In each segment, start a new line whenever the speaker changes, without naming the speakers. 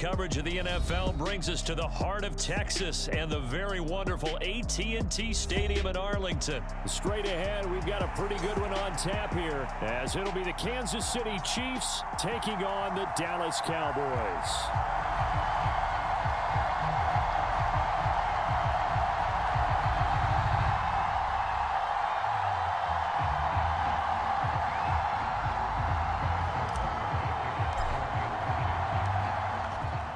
Coverage of the NFL brings us to the heart of Texas and the very wonderful h2h Stadium in Arlington.
Straight ahead, we've got a pretty good one on tap here, as it'll be the Kansas City Chiefs taking on the Dallas Cowboys.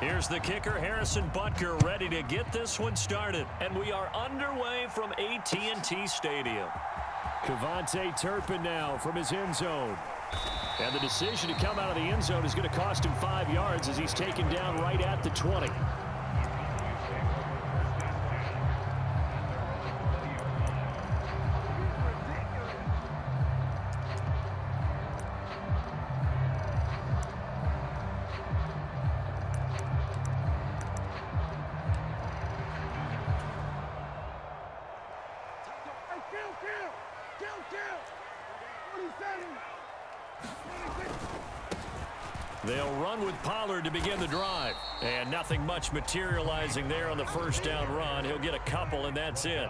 Here's the kicker, Harrison Butker, ready to get this one started. And we are underway from h2h Stadium.
Kevontae Turpin now from his end zone. And the decision to come out of the end zone is going to cost him 5 yards as he's taken down right at the 20.
They'll run with Pollard to begin the drive. And nothing much materializing there on the first down run. He'll get a couple, and that's it.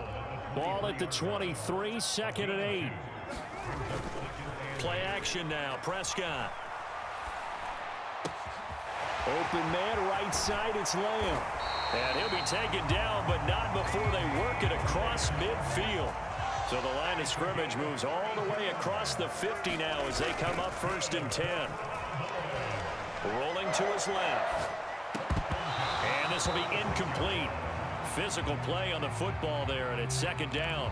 Ball at the 23, 2nd and 8.
Play action now, Prescott.
Open man, right side, it's Lamb.
And he'll be taken down, but not before they work it across midfield. So the line of scrimmage moves all the way across the 50 now as they come up 1st and 10. Rolling to his left. And this will be incomplete. Physical play on the football there, and it's 2nd down.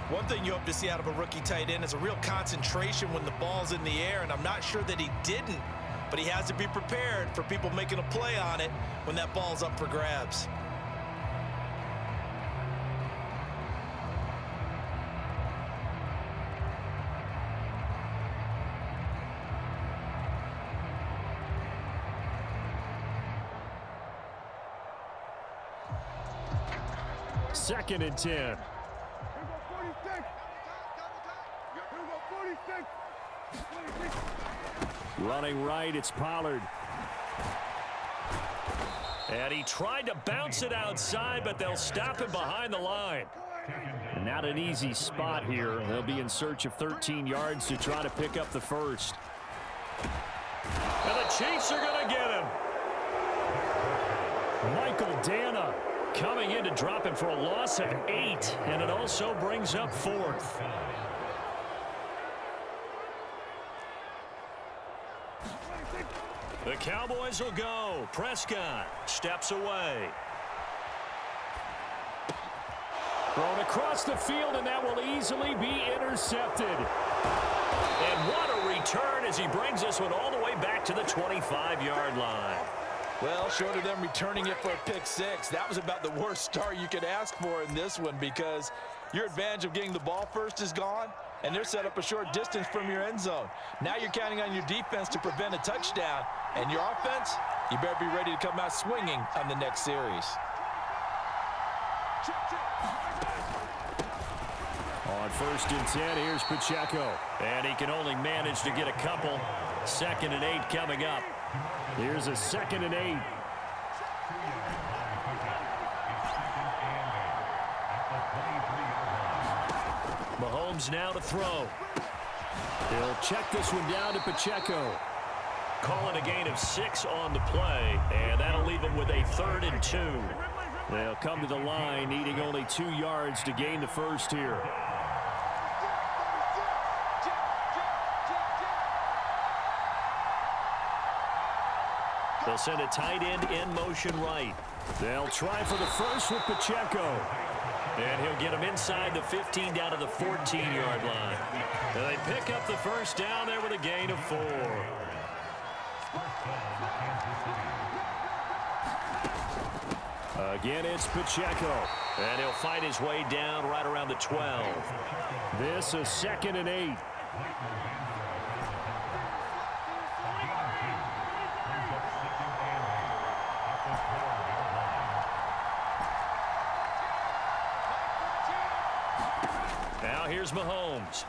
One thing you hope to see out of a rookie tight end is a real concentration when the ball's in the air, and I'm not sure that he didn't, but he has to be prepared for people making a play on it when that ball's up for grabs.
Second and 10. Running right, it's Pollard.
And he tried to bounce it outside, but they'll stop him behind the line.
Not an easy spot here. They'll be in search of 13 yards to try to pick up the first.
And the Chiefs are going to get him.
Michael Dana
coming in to drop him for a loss of 8, and it also brings up 4th. The Cowboys will go. Prescott steps away.
Thrown across the field, and that will easily be intercepted.
And what a return as he brings this one all the way back to the 25-yard line.
Well, short of them returning it for a pick 6, that was about the worst start you could ask for in this one, because your advantage of getting the ball first is gone, and they're set up a short distance from your end zone. Now you're counting on your defense to prevent a touchdown, and your offense, you better be ready to come out swinging on the next series.
On 1st and 10, here's Pacheco.
And he can only manage to get a couple. 2nd and 8 coming up.
Here's a 2nd and 8.
Mahomes now to throw.
He'll check this one down to Pacheco.
Calling a gain of 6 on the play, and that'll leave him with a 3rd and 2.
They'll come to the line, needing only 2 yards to gain the first here.
They'll send a tight end in motion right.
They'll try for the first with Pacheco.
And he'll get him inside the 15 down to the 14-yard line. And they pick up the first down there with a gain of 4.
Again, it's Pacheco.
And he'll fight his way down right around the 12.
This is 2nd and 8.
Now here's Mahomes.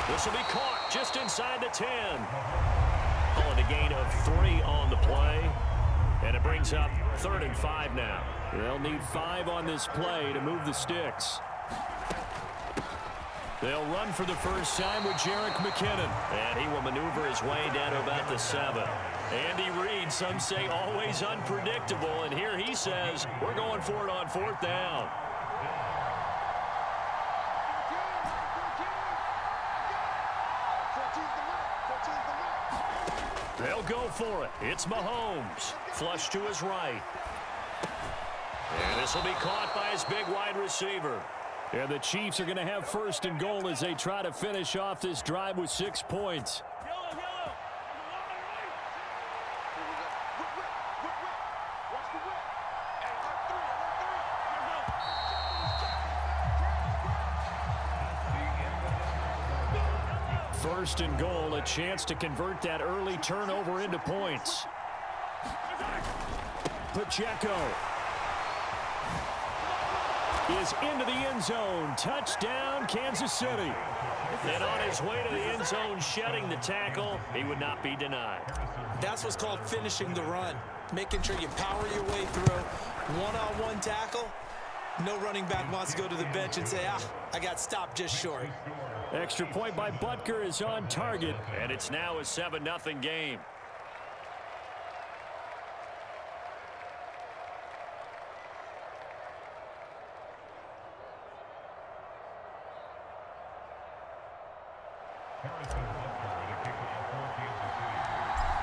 This will be caught just inside the 10. Calling a gain of 3 on the play. And it brings up 3rd and 5 now.
They'll need 5 on this play to move the sticks. They'll run for the first time with Jerick McKinnon.
And he will maneuver his way down to about the 7. Andy Reid, some say always unpredictable. And here he says, we're going for it on 4th down.
They'll go for it. It's Mahomes. Flush to his right.
And this will be caught by his big wide receiver.
And the Chiefs are going to have 1st and goal as they try to finish off this drive with 6 points. First and goal, a chance to convert that early turnover into points. Pacheco is into the end zone. Touchdown, Kansas City.
And on his way to the end zone, shedding the tackle, he would not be denied.
That's what's called finishing the run. Making sure you power your way through. One-on-one tackle. No running back wants to go to the bench and say, I got stopped just short.
Extra point by Butker is on target.
And it's now a 7-0 game.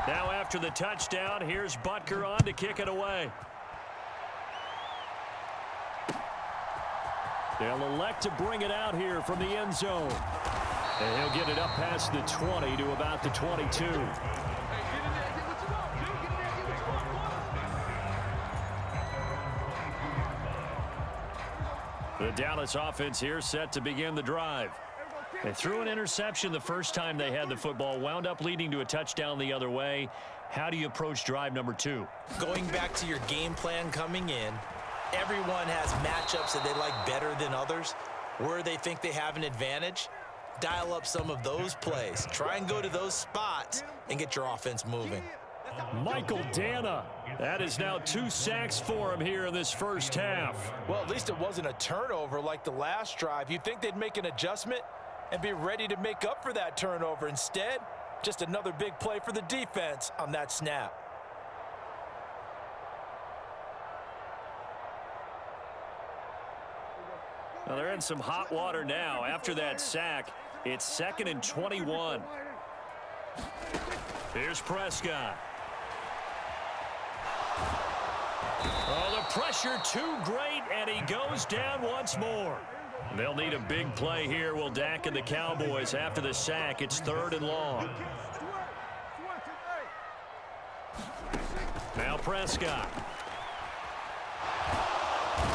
Now after the touchdown, here's Butker on to kick it away.
They'll elect to bring it out here from the end zone. And he'll get it up past the 20 to about the 22.
The Dallas offense here set to begin the drive. They threw an interception the first time they had the football, wound up leading to a touchdown the other way. How do you approach drive number 2?
Going back to your game plan coming in, everyone has matchups that they like better than others. Where they think they have an advantage, dial up some of those plays. Try and go to those spots and get your offense moving.
Michael Dana. That is now 2 sacks for him here in this first half.
Well, at least it wasn't a turnover like the last drive. You'd think they'd make an adjustment and be ready to make up for that turnover. Instead, just another big play for the defense on that snap.
Well, they're in some hot water now. After that sack, it's 2nd and 21. Here's Prescott. Oh, the pressure too great, and he goes down once more. They'll need a big play here, will Dak and the Cowboys. After the sack, it's 3rd and long. Now Prescott.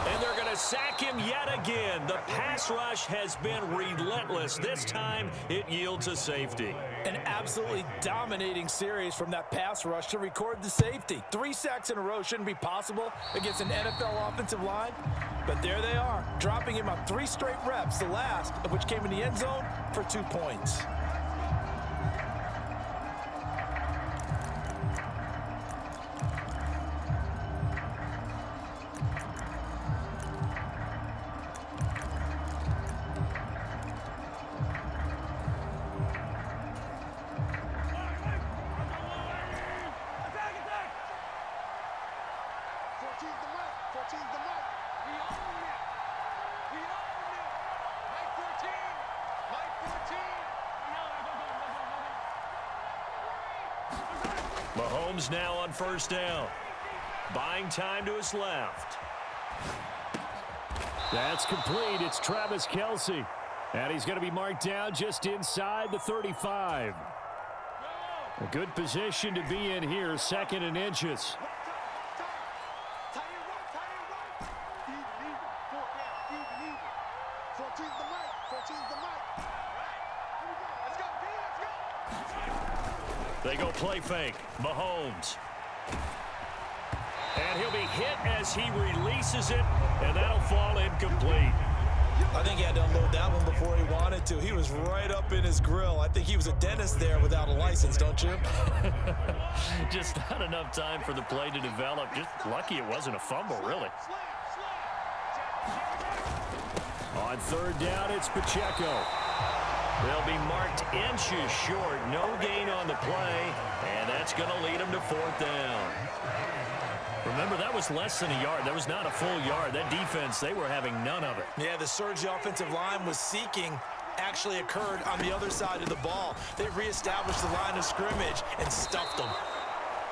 And they're going to sack him yet again. The pass rush has been relentless. This time, it yields a safety.
An absolutely dominating series from that pass rush to record the safety. 3 sacks in a row shouldn't be possible against an NFL offensive line. But there they are, dropping him on 3 straight reps, the last of which came in the end zone for 2 points.
Mahomes now on 1st down. Buying time to his left.
That's complete. It's Travis Kelce. And he's going to be marked down just inside the 35. A good position to be in here, 2nd and inches.
They go play fake. Mahomes. And he'll be hit as he releases it, and that'll fall incomplete.
I think he had to unload that one before he wanted to. He was right up in his grill. I think he was a dentist there without a license, don't you?
Just not enough time for the play to develop. Just lucky it wasn't a fumble, really.
On third down, it's Pacheco.
They'll be marked inches short. No gain on the play, and that's going to lead them to fourth down. Remember, that was less than a yard. That was not a full yard. That defense, they were having none of it.
Yeah, the surge the offensive line was seeking actually occurred on the other side of the ball. They reestablished the line of scrimmage and stuffed them.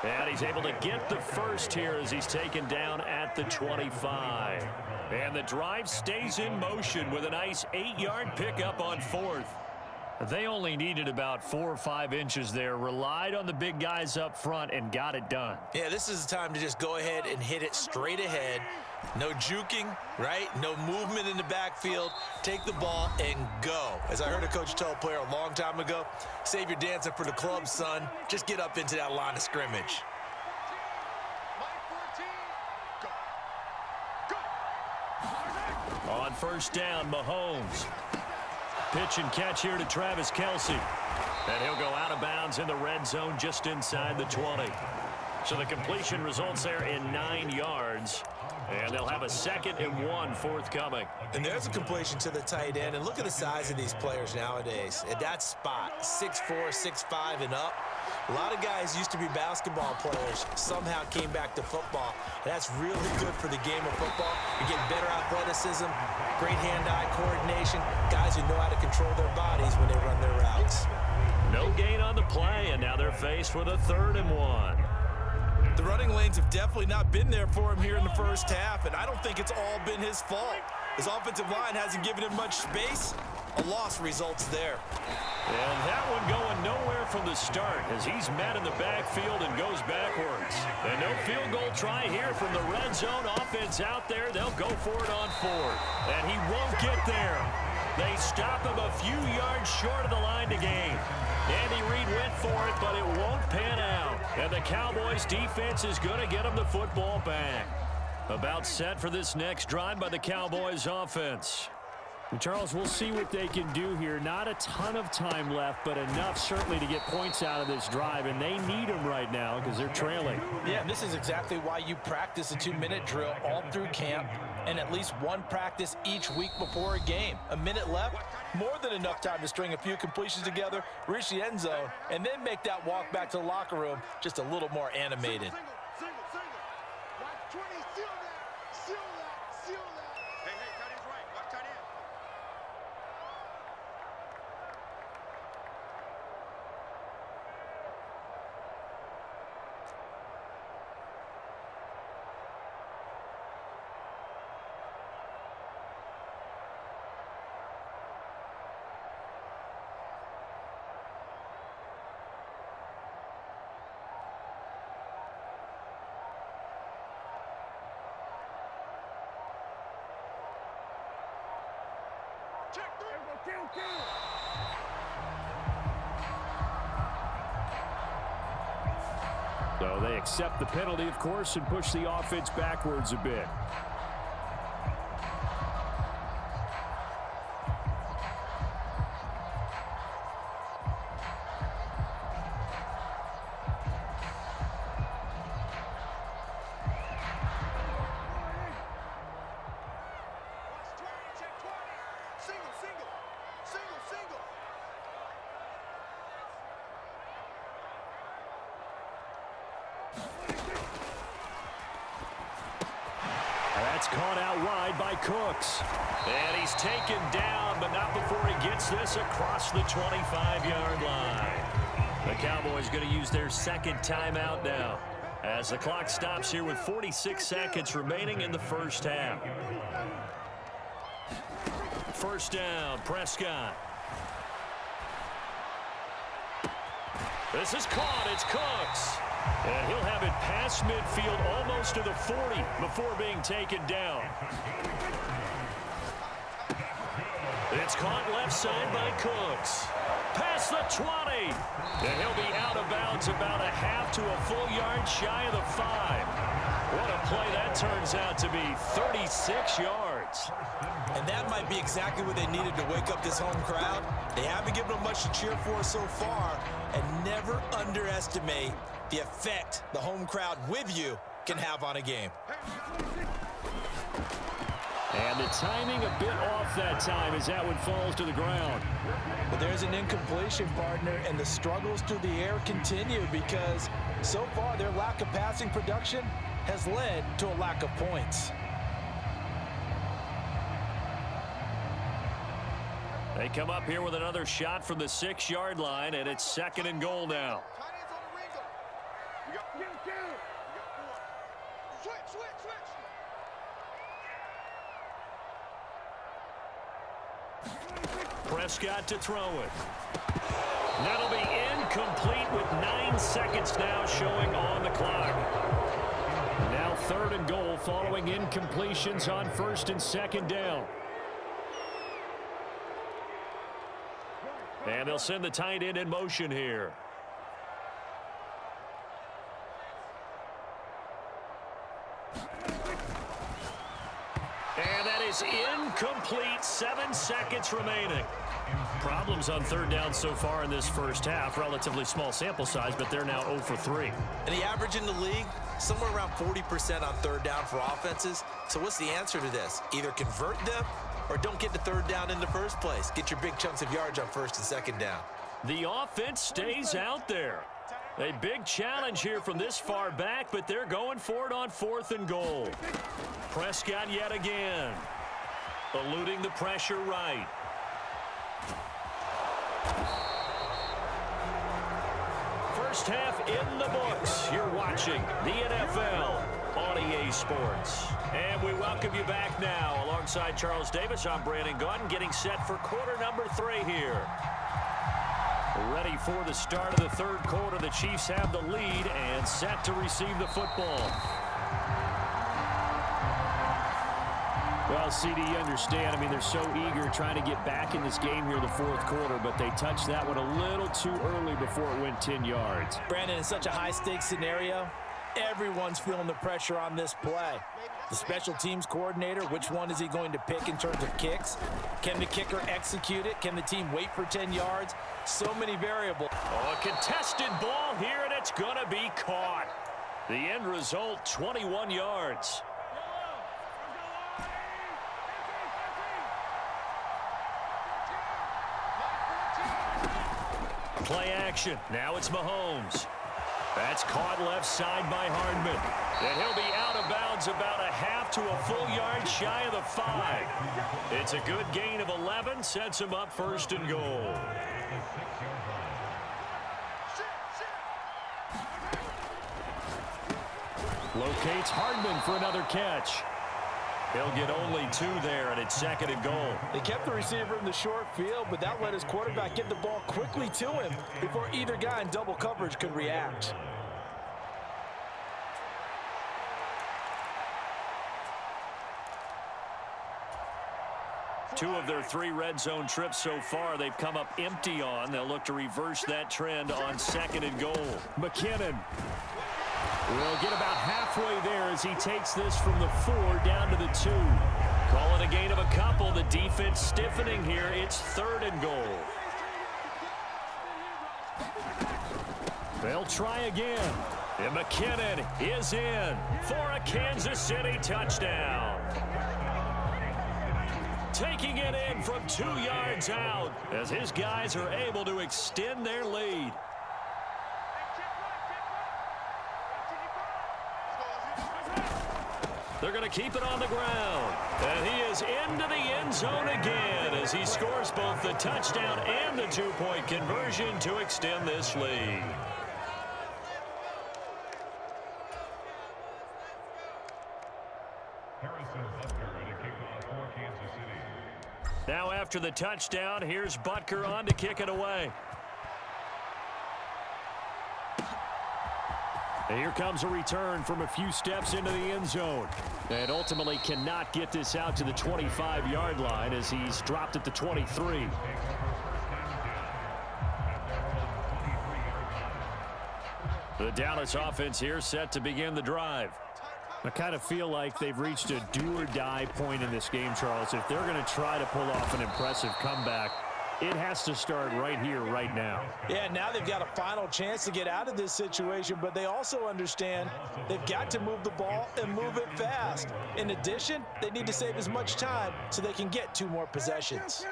And he's able to get the first here as he's taken down at the 25. And the drive stays in motion with a nice 8-yard pickup on fourth. They only needed about 4 or 5 inches there, relied on the big guys up front, and got it done.
Yeah, this is the time to just go ahead and hit it straight ahead. No juking, right? No movement in the backfield. Take the ball and go. As I heard a coach tell a player a long time ago, save your dancing for the club, son. Just get up into that line of scrimmage.
On first down, Mahomes. Pitch and catch here to Travis Kelce. And he'll go out of bounds in the red zone just inside the 20. So the completion results there in 9 yards. And they'll have a 2nd and 1 forthcoming.
And there's a completion to the tight end. And look at the size of these players nowadays. At that spot, 6'4", 6'5", and up. A lot of guys used to be basketball players, somehow came back to football. And that's really good for the game of football. You get better athleticism, great hand-eye coordination, guys who know how to control their bodies when they run their routes.
No gain on the play, and now they're faced with a 3rd and 1.
The running lanes have definitely not been there for him here in the first half, and I don't think it's all been his fault. His offensive line hasn't given him much space. A loss results there.
And that one going nowhere from the start as he's met in the backfield and goes backwards. And no field goal try here from the red zone. Offense out there. They'll go for it on 4th. And he won't get there. They stop him a few yards short of the line to gain. Andy Reid went for it, but it won't pan out. And the Cowboys defense is going to get him the football back. About set for this next drive by the Cowboys offense.
Charles, we'll see what they can do here. Not a ton of time left, but enough certainly to get points out of this drive, and they need them right now because they're trailing.
Yeah, and this is exactly why you practice a 2-minute drill all through camp and at least one practice each week before a game. A minute left, more than enough time to string a few completions together, reach the end zone, and then make that walk back to the locker room just a little more animated.
So they accept the penalty, of course, and push the offense backwards a bit. That's caught out wide by Cooks.
And he's taken down, but not before he gets this across the 25-yard line. The Cowboys going to use their 2nd timeout now as the clock stops here with 46 seconds remaining in the first half. First down, Prescott. This is caught. It's Cooks. And he'll have it past midfield almost to the 40 before being taken down. It's caught left side by Cooks. Past the 20. And he'll be out of bounds about a half to a full yard shy of the 5. What a play that turns out to be, 36 yards.
And that might be exactly what they needed to wake up this home crowd. They haven't given them much to cheer for so far, and never underestimate
the effect the home crowd with you can have on a game.
And the timing a bit off that time as that one falls to the ground.
But there's an incompletion, partner, and the struggles through the air continue because so far their lack of passing production has led to a lack of points.
They come up here with another shot from the 6-yard line, and it's 2nd and goal now. Prescott to throw it. That'll be incomplete with 9 seconds now showing on the clock.
Now 3rd and goal following incompletions on 1st and 2nd down.
And they'll send the tight end in motion here. And that is incomplete. 7 seconds remaining. Problems on 3rd down so far in this first half. Relatively small sample size, but they're now 0 for 3.
And the average in the league, somewhere around 40% on 3rd down for offenses. So what's the answer to this? Either convert them or don't get to 3rd down in the first place. Get your big chunks of yards on 1st and 2nd down.
The offense stays out there. A big challenge here from this far back, but they're going for it on 4th and goal. Prescott yet again. Eluding the pressure right. First half in the books. You're watching the NFL on EA Sports. And we welcome you back now. Alongside Charles Davis, I'm Brandon Gunn, getting set for quarter number 3 here. Ready for the start of the 3rd quarter. The Chiefs have the lead and set to receive the football.
Well, CD, you understand. I mean, they're so eager trying to get back in this game here in the 4th quarter, but they touched that one a little too early before it went 10 yards.
Brandon, in such a high-stakes scenario, everyone's feeling the pressure on this play. The special teams coordinator, which one is he going to pick in terms of kicks? Can the kicker execute it? Can the team wait for 10 yards? So many variables.
Oh, a contested ball here, and it's going to be caught. The end result, 21 yards. Play action. Now it's Mahomes. That's caught left side by Hardman. And he'll be out of bounds about a half to a full yard shy of the 5. It's a good gain of 11. Sets him up 1st and goal.
Locates Hardman for another catch.
He'll get only 2 there, and it's 2nd and goal.
They kept the receiver in the short field, but that let his quarterback get the ball quickly to him before either guy in double coverage could react.
Two of their 3 red zone trips so far they've come up empty on. They'll look to reverse that trend on 2nd and goal.
McKinnon will get about halfway there as he takes this from the 4 down to the 2.
Call it a gain of a couple. The defense stiffening here. It's 3rd and goal.
They'll try again.
And McKinnon is in for a Kansas City touchdown. Taking it in from 2 yards out as his guys are able to extend their lead. They're going to keep it on the ground. And he is into the end zone again as he scores both the touchdown and the 2-point conversion to extend this lead. Now after the touchdown, here's Butker on to kick it away.
And here comes a return from a few steps into the end zone. And ultimately cannot get this out to the 25-yard line as he's dropped at the 23.
The Dallas offense here set to begin the drive.
I kind of feel like they've reached a do-or-die point in this game, Charles. If they're going to try to pull off an impressive comeback, It has to start right here, right now.
Yeah, now they've got a final chance to get out of this situation, but they also understand they've got to move the ball and move it fast. In addition, they need to save as much time so they can get 2 more possessions.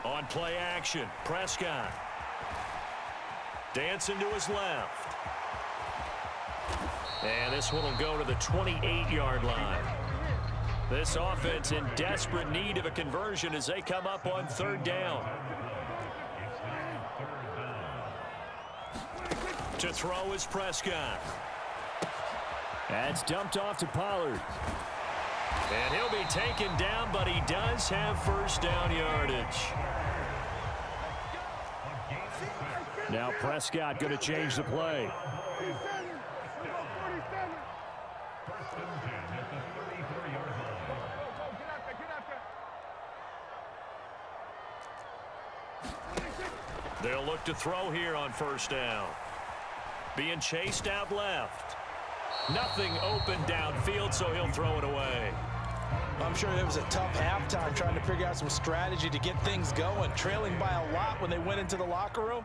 On play action, Prescott. Dancing to his left. And this one will go to the 28-yard line. This offense in desperate need of a conversion as they come up on 3rd down. To throw is Prescott.
That's dumped off to Pollard.
And he'll be taken down, but he does have 1st down yardage.
Now Prescott going to change the play.
They'll look to throw here on 1st down. Being chased out left. Nothing open downfield, so he'll throw it away.
I'm sure it was a tough halftime trying to figure out some strategy to get things going. Trailing by a lot when they went into the locker room.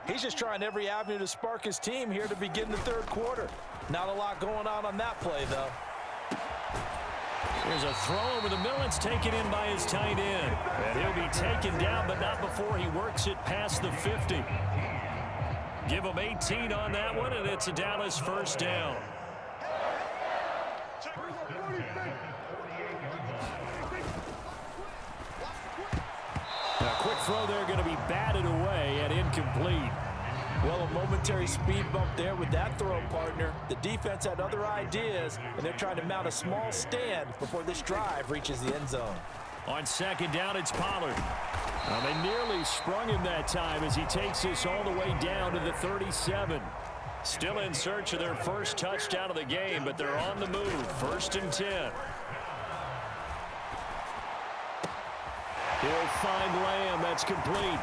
He's just trying every avenue to spark his team here to begin the 3rd quarter. Not a lot going on that play, though.
There's a throw over the middle. It's taken in by his tight end. And he'll be taken down, but not before he works it past the 50. Give him 18 on that one, and it's a Dallas 1st down.
A quick throw there going to be batted away and incomplete.
Well, a momentary speed bump there with that throw, partner. The defense had other ideas, and they're trying to mount a small stand before this drive reaches the end zone.
On 2nd down, it's Pollard.
Well, they nearly sprung him that time as he takes this all the way down to the 37.
Still in search of their 1st touchdown of the game, but they're on the move. 1st and 10.
He'll find Lamb. That's complete.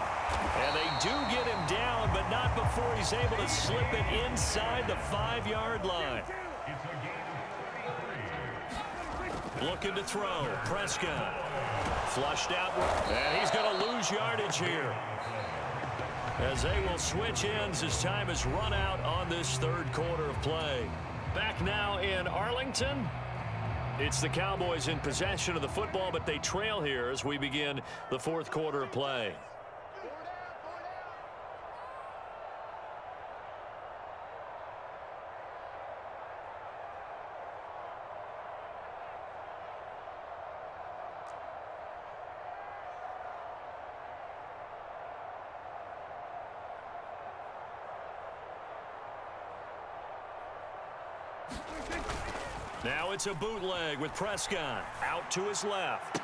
And they do get him down, but not before he's able to slip it inside the 5-yard line. Looking to throw. Prescott. Flushed out. And he's going to lose yardage here. As they will switch ends as time has run out on this 3rd quarter of play. Back now in Arlington. It's the Cowboys in possession of the football, but they trail here as we begin the 4th quarter of play. Now it's a bootleg with Prescott out to his left.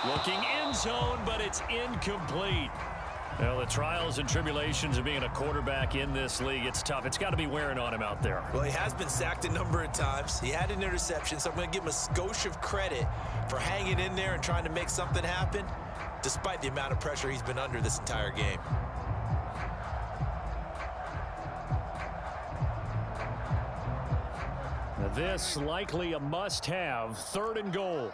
Looking end zone, but it's incomplete. Well, the trials and tribulations of being a quarterback in this league, it's tough. It's got to be wearing on him out there.
Well, he has been sacked a number of times. He had an interception, so I'm going to give him a skosh of credit for hanging in there and trying to make something happen, despite the amount of pressure he's been under this entire game.
This likely a must-have. 3rd and goal.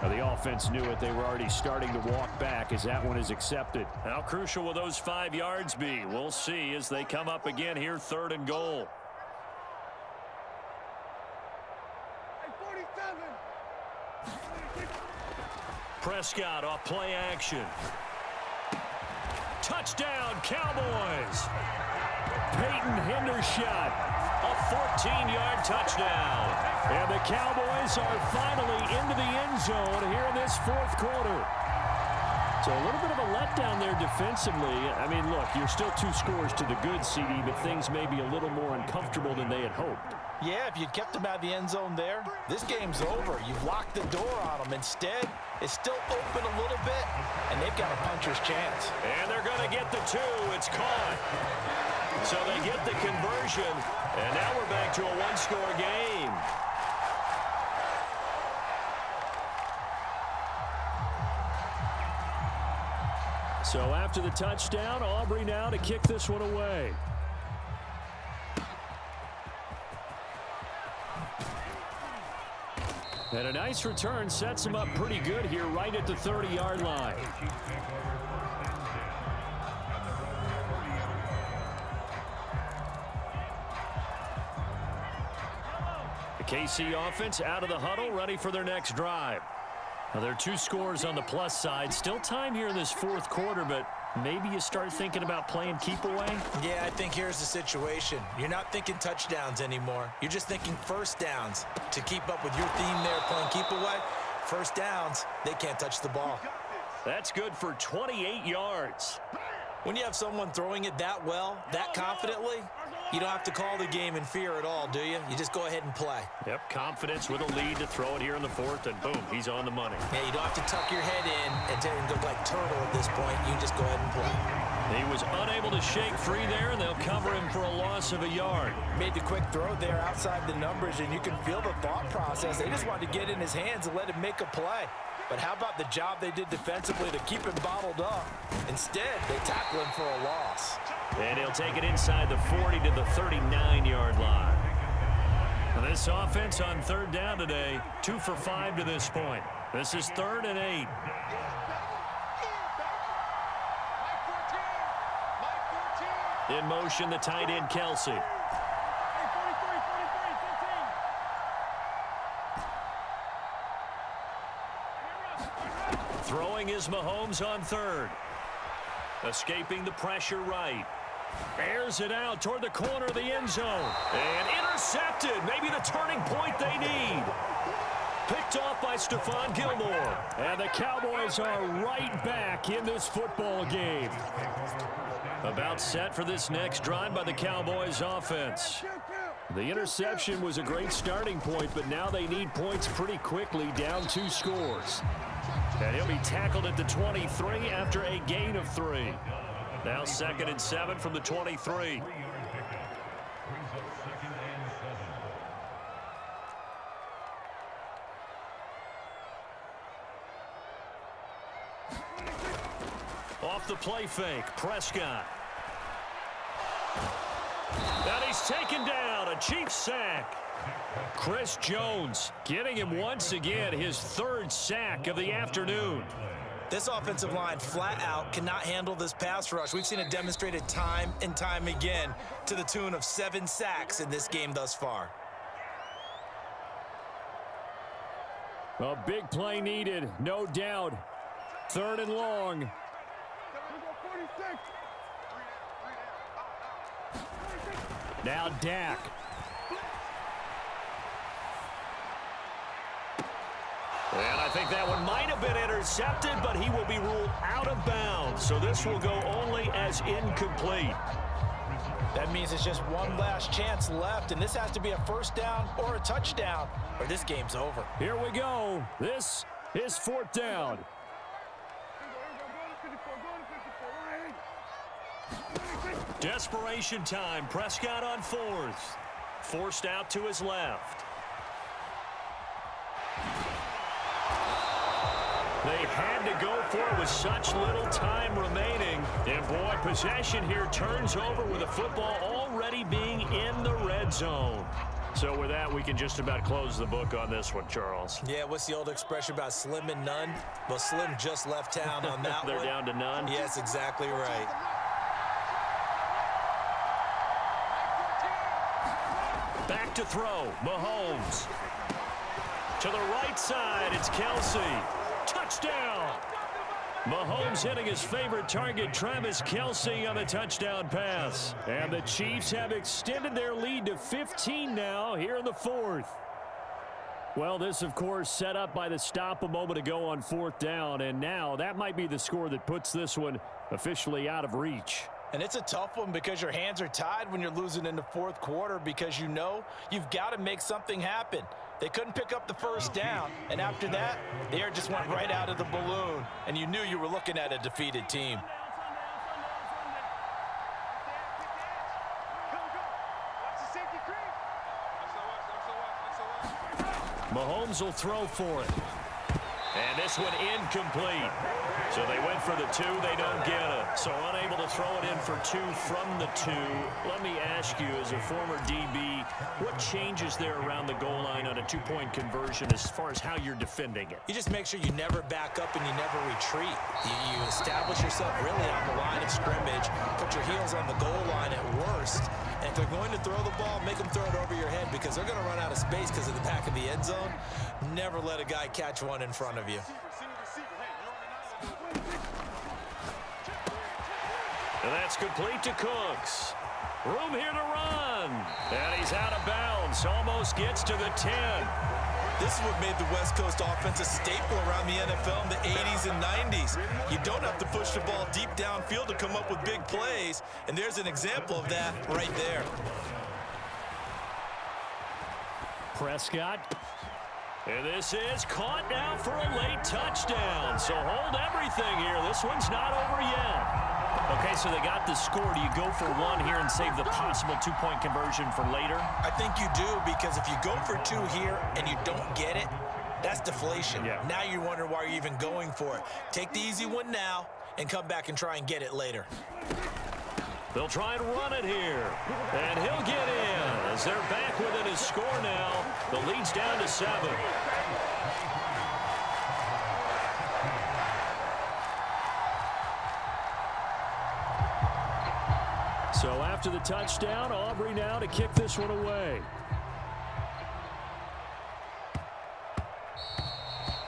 The offense knew it. They were already starting to walk back as that one is accepted.
How crucial will those 5 yards be? We'll see as they come up again here, 3rd and goal. Prescott off play action. Touchdown, Cowboys.
Peyton Hendershot.
A 14-yard touchdown.
And the Cowboys are finally into the end zone here in this 4th quarter. So a little bit of a letdown there defensively. I mean, look, you're still 2 scores to the good, CD, but things may be a little more uncomfortable than they had hoped.
Yeah, if you'd kept them out of the end zone there, this game's over. You've locked the door on them. Instead, it's still open a little bit, and they've got a puncher's chance.
And they're going to get the 2. It's caught. So they get the conversion, and now we're back to a 1-score game.
So after the touchdown, Aubrey now to kick this one away. And a nice return sets him up pretty good here right at the 30-yard line. The KC offense out of the huddle, ready for their next drive. Now, there are 2 scores on the plus side. Still time here in this fourth quarter, but maybe you start thinking about playing keep away?
Yeah, I think here's the situation. You're not thinking touchdowns anymore. You're just thinking first downs. To keep up with your theme there, playing keep away, first downs, they can't touch the ball.
That's good for 28 yards.
When you have someone throwing it that well, that confidently, you don't have to call the game in fear at all, do you? You just go ahead and play.
Yep, confidence with a lead to throw it here in the fourth, and boom, he's on the money.
Yeah, you don't have to tuck your head in and go like turtle at this point. You just go ahead and play.
He was unable to shake free there, and they'll cover him for a loss of a yard.
Made the quick throw there outside the numbers, and you can feel the thought process. They just wanted to get in his hands and let him make a play. But how about the job they did defensively to keep him bottled up? Instead, they tackle him for a loss.
And he'll take it inside the 40 to the 39-yard line. And this offense on third down today, 2 for 5 to this point. This is 3rd and 8. In motion, the tight end, Kelsey. Throwing is Mahomes on 3rd. Escaping the pressure right. Airs it out toward the corner of the end zone. And intercepted. Maybe the turning point they need. Picked off by Stephon Gilmore. And the Cowboys are right back in this football game. About set for this next drive by the Cowboys offense. The interception was a great starting point, but now they need points pretty quickly, down 2 scores. And he'll be tackled at the 23 after a gain of 3. Now 2nd and 7 from the 23. Off the play fake, Prescott. And he's taken down, a Chiefs sack. Chris Jones getting him once again his 3rd sack of the afternoon.
This offensive line flat out cannot handle this pass rush. We've seen it demonstrated time and time again to the tune of 7 sacks in this game thus far.
A big play needed, no doubt. 3rd and long. Now Dak. And I think that one might have been intercepted, but he will be ruled out of bounds. So this will go only as incomplete.
That means it's just one last chance left, and this has to be a first down or a touchdown, or this game's over.
Here we go. This is 4th down. Desperation time. Prescott on 4th. Forced out to his left. They had to go for it with such little time remaining. And boy, possession here turns over with the football already being in the red zone. So with that, we can just about close the book on this one, Charles.
Yeah, what's the old expression about slim and none? Well, Slim just left town on that
They're
one.
down to none?
Yes, exactly right.
Back to throw, Mahomes. To the right side, it's Kelsey. Touchdown! Mahomes hitting his favorite target, Travis Kelsey, on the touchdown pass. And the Chiefs have extended their lead to 15 now here in the 4th. Well, this, of course, set up by the stop a moment ago on 4th down. And now that might be the score that puts this one officially out of reach.
And it's a tough one because your hands are tied when you're losing in the 4th quarter because you know you've got to make something happen. They couldn't pick up the first down, and after that, the air just went right out of the balloon, and you knew you were looking at a defeated team.
Mahomes will throw for it.
And this one incomplete. So they went for the 2. They don't get it. So unable to throw it in for 2 from the 2. Let me ask you, as a former DB, what changes there around the goal line on a 2-point conversion as far as how you're defending it?
You just make sure you never back up and you never retreat. You establish yourself really on the line of scrimmage, put your heels on the goal line at worst, and if they're going to throw the ball, make them throw it over your head because they're going to run out of space because of the back of the end zone. Never let a guy catch one in front of you.
And that's complete to Cooks. Room here to run. And he's out of bounds. Almost gets to the 10.
This is what made the West Coast offense a staple around the NFL in the 80s and 90s. You don't have to push the ball deep downfield to come up with big plays, and there's an example of that right there.
Prescott.
And this is caught now for a late touchdown. So hold everything here. This one's not over yet. Okay, so they got the score. Do you go for 1 here and save the possible 2-point conversion for later?
I think you do, because if you go for 2 here and you don't get it, that's deflation.
Yeah.
Now you wonder why you're even going for it. Take the easy one now and come back and try and get it later.
They'll try and run it here. And he'll get in as they're back within his score now. The lead's down to 7.
So after the touchdown, Aubrey now to kick this one away.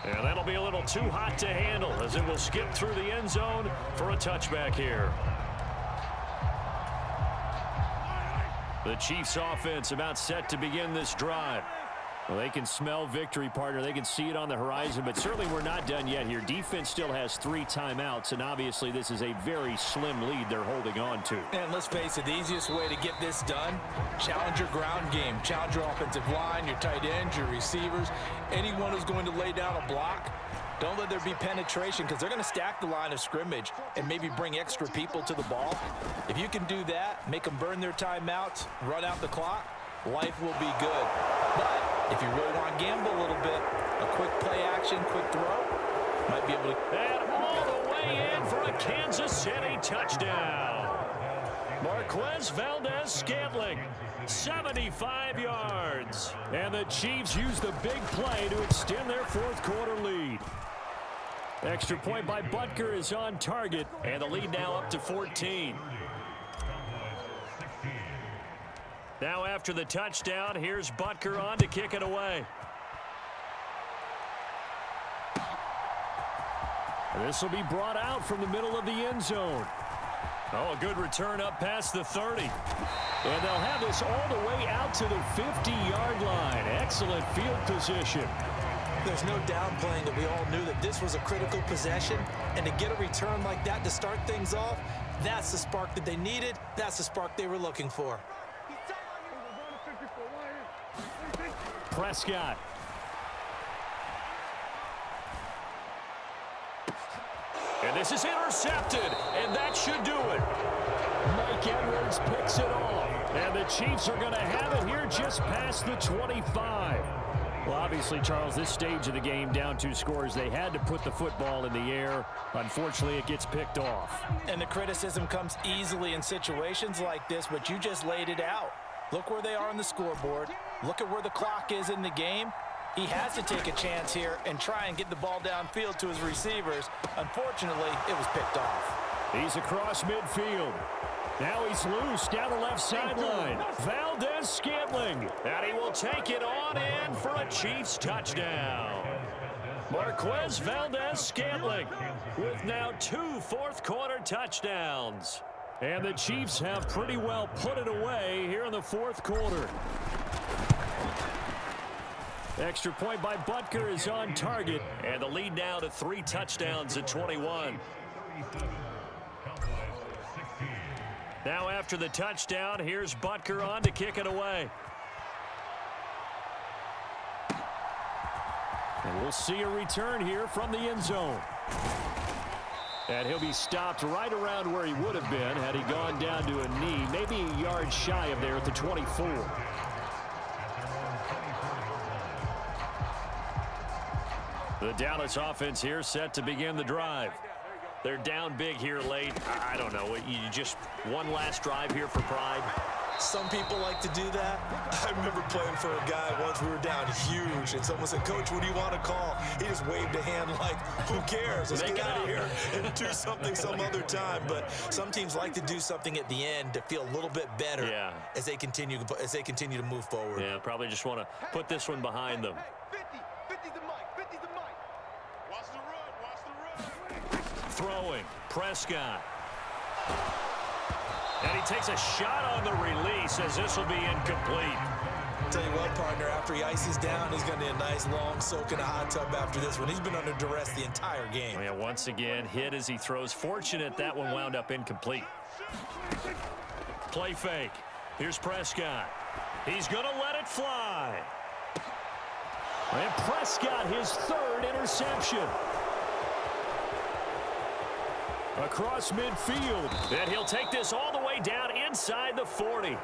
And that'll be a little too hot to handle as it will skip through the end zone for a touchback here. The Chiefs offense about set to begin this drive. Well, they can smell victory, partner. They can see it on the horizon, but certainly we're not done yet here. Defense still has 3 timeouts, and obviously this is a very slim lead they're holding on to.
And let's face it, the easiest way to get this done, challenge your ground game. Challenge your offensive line, your tight ends, your receivers, anyone who's going to lay down a block. Don't let there be penetration because they're going to stack the line of scrimmage and maybe bring extra people to the ball. If you can do that, make them burn their timeouts, run out the clock, life will be good. But if you really want to gamble a little bit, a quick play action, quick throw, might be able to.
And all the way in for a Kansas City touchdown. Marquez Valdez-Scantling, 75 yards.
And the Chiefs use the big play to extend their 4th quarter lead. Extra point by Butker is on target.
And the lead now up to 14. Now after the touchdown, here's Butker on to kick it away.
This will be brought out from the middle of the end zone.
Oh, a good return up past the 30.
And they'll have this all the way out to the 50-yard line. Excellent field position.
There's no downplaying that we all knew that this was a critical possession, and to get a return like that to start things off, that's the spark that they needed. That's the spark they were looking for.
Prescott.
And this is intercepted, and that should do it.
Mike Edwards picks it off. And the Chiefs are going to have it here just past the 25.
Well, obviously, Charles, this stage of the game, down 2 scores, they had to put the football in the air. Unfortunately, it gets picked off.
And the criticism comes easily in situations like this, but you just laid it out. Look where they are on the scoreboard. Look at where the clock is in the game. He has to take a chance here and try and get the ball downfield to his receivers. Unfortunately, it was picked off.
He's across midfield. Now he's loose down the left sideline. Valdez-Scantling.
And he will take it on in for a Chiefs touchdown. Marquez Valdez-Scantling with now 2 fourth-quarter touchdowns.
And the Chiefs have pretty well put it away here in the 4th quarter. Extra point by Butker is on target.
And the lead now to 3 touchdowns at 21. Now after the touchdown, here's Butker on to kick it away.
And we'll see a return here from the end zone. And he'll be stopped right around where he would have been had he gone down to a knee, maybe a yard shy of there at the 24.
The Dallas offense here set to begin the drive. They're down big here late. I don't know. You just one last drive here for pride.
Some people like to do that. I remember playing for a guy once. We were down huge, and someone said, "Coach, what do you want to call?" He just waved a hand like, "Who cares? Let's get out of here and do something some other time." But some teams like to do something at the end to feel a little bit better as they continue to move forward.
Yeah, probably just want to put this one behind them. Throwing, Prescott. And he takes a shot on the release as this will be incomplete.
Tell you what, partner, after he ices down, he's going to need a nice long soak in a hot tub after this one. He's been under duress the entire game.
Yeah, once again, hit as he throws. Fortunate that one wound up incomplete. Play fake. Here's Prescott. He's going to let it fly. And Prescott, his third interception. Across midfield, and he'll take this all the way down inside the 40.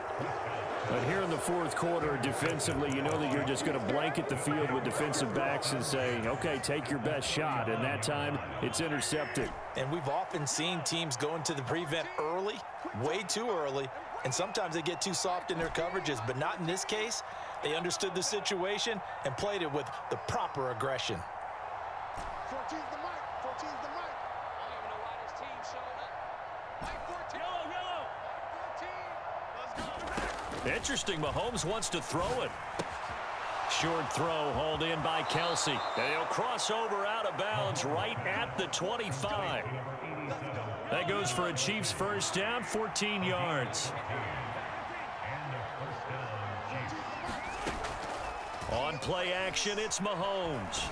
But here in the fourth quarter, defensively, you know that you're just going to blanket the field with defensive backs and say, okay, take your best shot. And that time, it's intercepted.
And we've often seen teams go into the prevent early, way too early, and sometimes they get too soft in their coverages, but not in this case. They understood the situation and played it with the proper aggression.
14's the mic. 14's the mic.
Interesting, Mahomes wants to throw it. Short throw hauled in by Kelsey. And he'll cross over out of bounds right at the 25. That goes for a Chiefs first down, 14 yards. On play action, it's Mahomes.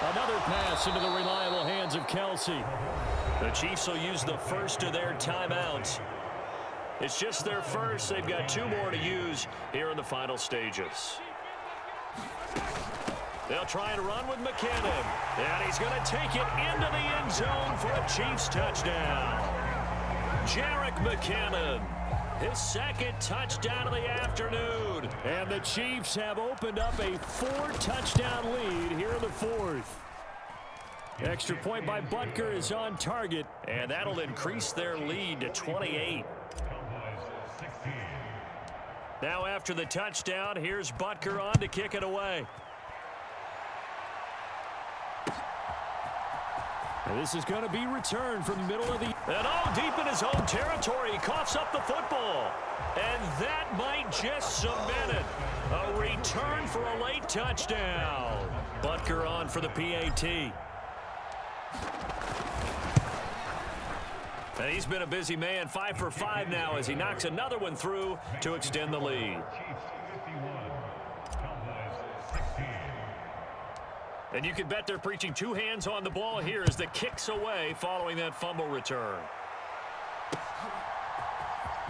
Another pass into the reliable hands of Kelsey.
The Chiefs will use the first of their timeouts. It's just their first. They've got two more to use here in the final stages. They'll try and run with McKinnon. And he's going to take it into the end zone for a Chiefs touchdown. Jerick McKinnon, his second touchdown of the afternoon.
And the Chiefs have opened up a 4-touchdown lead here in the fourth. Extra point by Butker is on target.
And that'll increase their lead to 28. Now after the touchdown, here's Butker on to kick it away.
And this is going to be returned from the middle of the...
And deep in his own territory, he coughs up the football. And that might just cement it. A return for a late touchdown. Butker on for the PAT. And he's been a busy man, 5 for 5 now as he knocks another one through to extend the lead. And you can bet they're preaching two hands on the ball here as the kick's away following that fumble return.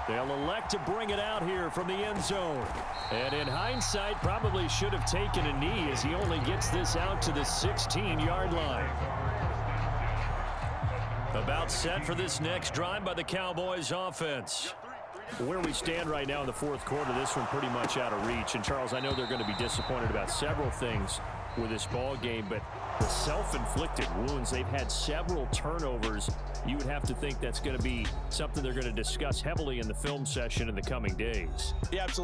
They'll elect to bring it out here from the end zone. And in hindsight, probably should have taken a knee as he only gets this out to the 16-yard line.
About set for this next drive by the Cowboys offense.
Where we stand right now in the fourth quarter, this one pretty much out of reach. And, Charles, I know they're going to be disappointed about several things with this ball game, but the self-inflicted wounds, they've had several turnovers. You would have to think that's going to be something they're going to discuss heavily in the film session in the coming days.
Yeah, absolutely.